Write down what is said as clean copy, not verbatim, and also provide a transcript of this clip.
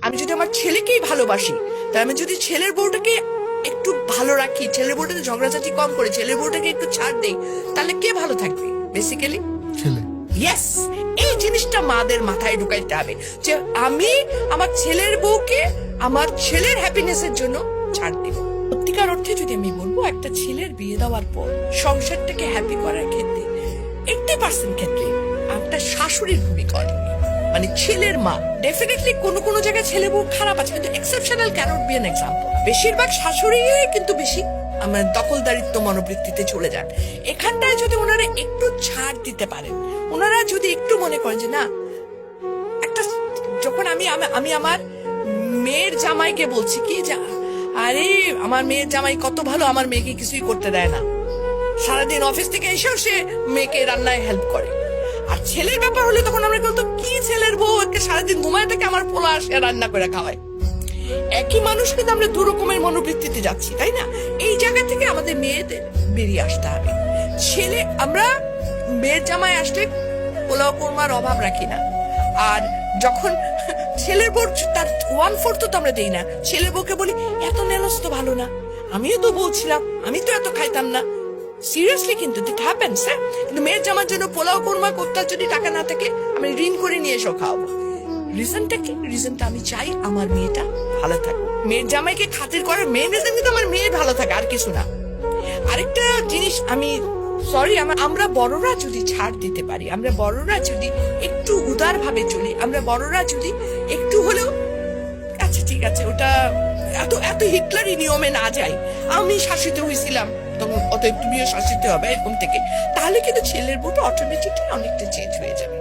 আমি যদি আমার ছেলেকেই ভালোবাসি, তাহলে আমি যদি ছেলের বউটাকে একটু ভালো রাখি, ছেলের বউটাকে ঝগড়াঝাটি কম করে ছেলের বউটাকে একটু ছাড় দেই, তাহলে কে ভালো থাকবে? বেসিক্যালি ছেলে। ইয়েস, এই জিনিসটা মাদের মাথায় ঢুকাইতে হবে যে আমি আমার ছেলের বউকে আমার ছেলের হ্যাপিনেসের জন্য ছাড় দিব। সত্যিকার অর্থে যদি আমি বলবো, একটা ছেলের বিয়ে দেওয়ার পর সংসারটাকে হ্যাপি করার ক্ষেত্রে 80% ক্ষেত্রে একটা শাশুড়ির ভূমিকা অনেক, মানে ছেলের মা। ডেফিনেটলি কোনো জায়গায় ছেলে বউ খারাপ আছে, কিন্তু exceptional cannot be an example. বেশিরভাগ শাশুড়ি কিন্তু বেশি আমার দখলদারিত্ব মনোবৃত্তিতে চলে যান। এখানটায় যদি ওনারা একটু ছাড় দিতে পারেন, ওনারা যদি একটু মনে করেন যে না, একটা যখন আমি আমার মেয়ের জামাইকে বলছি কি যে আরে আমার মেয়ের জামাই কত ভালো, আমার মেয়েকে কিছুই করতে দেয় না, সারাদিন অফিস থেকে এসেও সে মেয়েকে রান্নায় হেল্প করে। আর ছেলের ব্যাপার হলে তখন আমরা বলতো কি ছেলের বউ একে সারাদিন ঘুমায় থেকে আমার পোলা আসে রান্না করে খাওয়ায়। একই মানুষ কিন্তু আমরা দু রকমের মনোবৃত্তিতে যাচ্ছি, তাই না? এই জায়গা থেকে আমাদের মেয়েদের বেরিয়ে আসতে হবে। আমরা মেয়ের জামাই আসলে পোলাও কোরমার অভাব রাখি না, আর যখন ছেলের বউ তার 1/4 তো আমরা দেই না, ছেলের বউকে বলি এত নেলস তো ভালো না, আমিও তো বলছিলাম, আমি তো এত খাইতাম না। সিরিয়াসলি কিন্তু ইট হ্যাপেন্স। হ্যাঁ, কিন্তু মেয়ের জামার জন্য পোলাও কোরমা করতে যদি টাকা না থাকে, আমি ঋণ করে নিয়ে এসো খাওয়াবো। রিজনটা কি? রিজনটা আমি চাই আমার মেয়েটা ভালো থাকুক। মেয়ের জামাইকে খাতির করার মেন রিজন কিন্তু আমার মেয়ে ভালো থাকে, আর কিছু না। আরেকটা জিনিস আমরা বড়রা যদি ছাড় দিতে পারি, আমরা বড়রা যদি একটু উদার ভাবে চলি, আমরা বড়রা যদি একটু হলেও আচ্ছা ঠিক আছে ওটা এত হিটলারি নিয়মে না যাই, আমি শাসিত হয়েছিলাম তখন অতএব তুমিও শাসিত হবে এরকম থেকে, তাহলে কিন্তু ছেলের বউটা অটোমেটিকলি অনেকটা চেঞ্জ হয়ে যাবে।